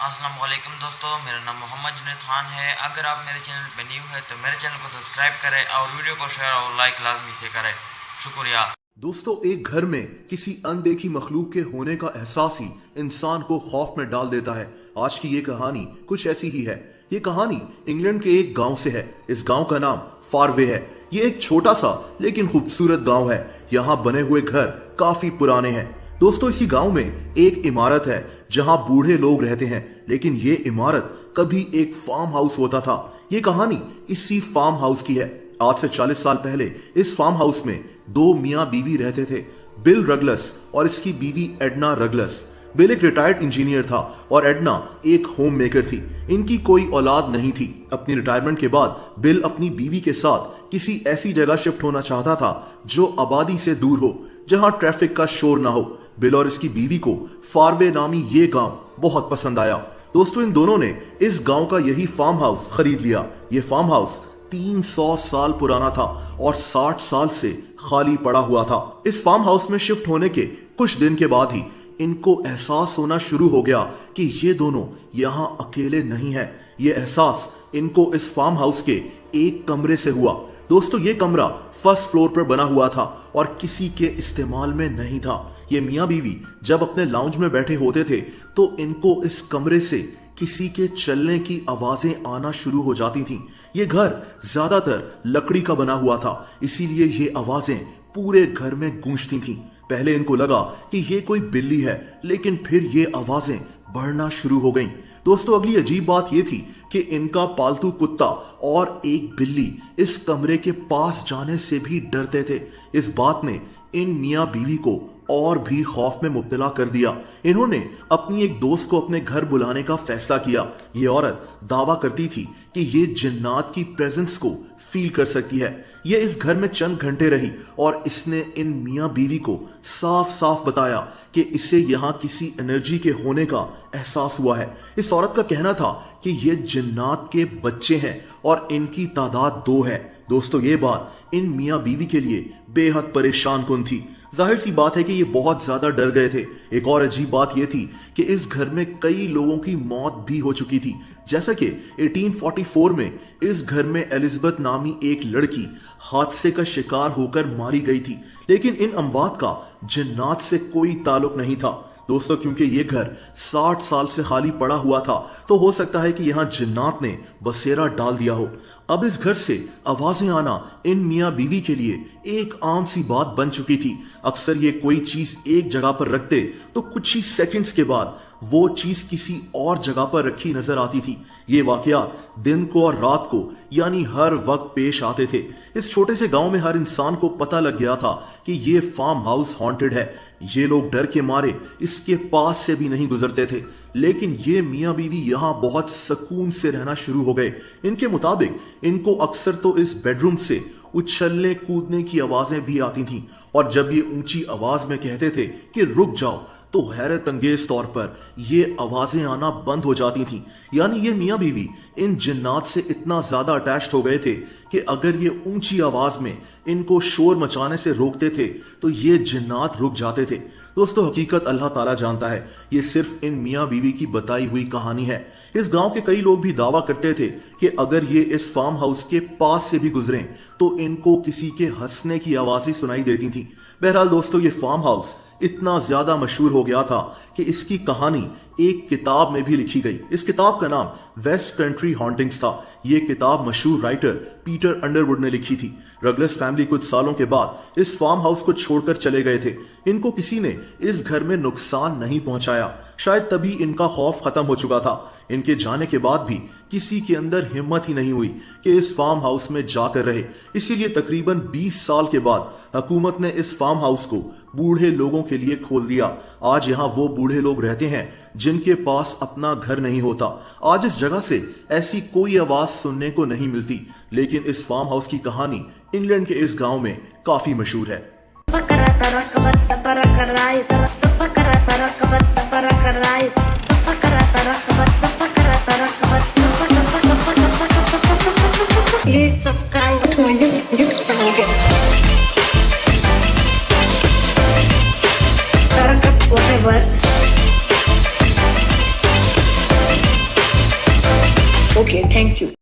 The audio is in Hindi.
अस्सलाम वालेकुम दोस्तों, मेरा नाम मोहम्मद जुनैद खान है। अगर आप मेरे चैनल पर न्यू है तो मेरे चैनल को सब्सक्राइब करें और वीडियो को शेयर और लाइक लाजमी से करें। शुक्रिया। दोस्तों, एक घर में किसी अनदेखी मखलूक के होने का एहसास ही इंसान को खौफ में डाल देता है। आज की ये कहानी कुछ ऐसी ही है। ये कहानी इंग्लैंड के एक गांव से है। इस गांव का नाम फारवे है। ये एक छोटा सा लेकिन खूबसूरत गांव है। यहाँ बने हुए घर काफी पुराने हैं। दोस्तों, इसी गांव में एक इमारत है जहां बूढ़े लोग रहते हैं, लेकिन ये इमारत कभी एक फार्म हाउस होता था। ये कहानी इसी फार्म हाउस की है। आज से 40 साल पहले इस फार्म हाउस में दो मियाँ बीवी रहते थे, बिल रगलस और इसकी बीवी एडना रगलस। बिल एक रिटायर्ड इंजीनियर था और एडना एक होम मेकर थी। इनकी कोई औलाद नहीं थी। अपनी रिटायरमेंट के बाद बिल अपनी बीवी के साथ किसी ऐसी जगह शिफ्ट होना चाहता था जो आबादी से दूर हो, जहां ट्रैफिक का शोर ना हो। बिल और इसकी बीवी को फारवे नामी ये गांव बहुत पसंद आया। दोस्तों, इन दोनों ने इस गांव का यही फार्म हाउस खरीद लिया। ये फार्म हाउस 300 साल पुराना था और 60 साल से खाली पड़ा हुआ था। इस फार्म हाउस में शिफ्ट होने के कुछ दिन के बाद ही इनको एहसास होना शुरू हो गया कि ये दोनों यहाँ अकेले नहीं हैं। ये एहसास इनको इस फार्म हाउस के एक कमरे से हुआ। दोस्तों, ये कमरा फर्स्ट फ्लोर पर बना हुआ था और किसी के इस्तेमाल में नहीं था। ये मियाँ बीवी जब अपने लाउंज में बैठे होते थे तो इनको इस कमरे से किसी के चलने की आवाजें आना शुरू हो जाती थीं। ये घर ज्यादातर लकड़ी का बना हुआ था, इसीलिए ये आवाजें पूरे घर में गूंजती थीं। पहले इनको लगा कि ये कोई बिल्ली है, लेकिन फिर ये आवाजें बढ़ना शुरू हो गईं। दोस्तों, अगली अजीब बात ये थी कि इनका पालतू कुत्ता और एक बिल्ली इस कमरे के पास जाने से भी डरते थे। इस बात ने इन मियाँ बीवी को और भी खौफ में मुब्तला कर दिया। इन्होंने अपनी एक दोस्त को अपने घर बुलाने का फैसला किया। ये औरत दावा करती थी कि ये जिन्नात की प्रेजेंस को फील कर सकती है। ये इस घर में चंद घंटे रही और इसने इन मियाँ बीवी को साफ साफ बताया कि इसे यहाँ किसी एनर्जी के होने का एहसास हुआ है। इस औरत का कहना था कि ये जिन्नात के बच्चे हैं और इनकी तादाद 2 है। दोस्तों, ये बात इन मियाँ बीवी के लिए बेहद परेशान कुन थी। जाहिर सी बात है कि ये बहुत ज्यादा डर गए थे। एक और अजीब बात यह थी कि इस घर में कई लोगों की मौत भी हो चुकी थी। जैसा कि 1844 में इस घर में एलिजाबेथ नामी एक लड़की हादसे का शिकार होकर मारी गई थी, लेकिन इन अमवात का जिन्नात से कोई ताल्लुक नहीं था। दोस्तों, क्योंकि ये घर 60 साल से खाली पड़ा हुआ था, तो हो सकता है कि यहाँ जिन्नात ने बसेरा डाल दिया हो। अब इस घर से आवाजें आना इन मियाँ बीवी के लिए एक आम सी बात बन चुकी थी। अक्सर ये कोई चीज एक जगह पर रखते तो कुछ ही सेकंड्स के बाद वो चीज किसी और जगह पर रखी नजर आती थी। ये वाकया दिन को और रात को यानी हर वक्त पेश आते थे। इस छोटे से गांव में हर इंसान को पता लग गया था कि ये फार्म हाउस हॉन्टेड है। ये लोग डर के मारे इसके पास से भी नहीं गुजरते थे, लेकिन ये मियाँ बीवी यहाँ बहुत सुकून से रहना शुरू हो गए। इनके मुताबिक इनको अक्सर तो इस बेडरूम से उछलने कूदने की आवाजें भी आती थीं, और जब ये ऊंची आवाज में कहते थे कि रुक जाओ, तो हैरत अंगेज तौर पर ये आवाजें आना बंद हो जाती थीं। यानी ये मियाँ बीवी इन जिन्नात से इतना ज्यादा अटैच्ड हो गए थे कि अगर ये ऊंची आवाज में इनको शोर मचाने से रोकते थे तो ये जिन्नात रुक जाते थे। दोस्तों, हकीकत अल्लाह ताला जानता है। ये सिर्फ इन मियाँ बीवी की बताई हुई कहानी है। इस गांव के कई लोग भी दावा करते थे कि अगर ये इस फार्म हाउस के पास से भी गुजरें तो इनको किसी के हंसने की आवाजें सुनाई देती थी। बहरहाल दोस्तों, ये फार्म हाउस इतना ज्यादा मशहूर हो गया था कि इसकी कहानी एक किताब में भी लिखी गई। इस किताब का नाम वेस्ट कंट्री हॉन्टिंग्स था। यह किताब मशहूर राइटर पीटर अंडरवुड ने लिखी थी। रगलस फैमिली कुछ सालों के बाद इस फार्म हाउस को छोड़कर चले गए थे। इनको किसी ने इस घर में नुकसान नहीं पहुंचाया। शायद तभी इनका खौफ खत्म हो चुका था। इनके जाने के बाद भी किसी के अंदर हिम्मत ही नहीं हुई कि इस फार्म हाउस में जाकर रहे। इसीलिए तकरीबन 20 साल के बाद हुकूमत ने इस फार्म हाउस को बूढ़े लोगों के लिए खोल दिया। आज यहाँ वो बूढ़े लोग रहते हैं जिनके पास अपना घर नहीं होता। आज इस जगह से ऐसी कोई आवाज सुनने को नहीं मिलती, लेकिन इस फार्म हाउस की कहानी इंग्लैंड के इस गांव में काफी मशहूर है। Please subscribe to my YouTube channel, guys. whatever. Okay, thank you.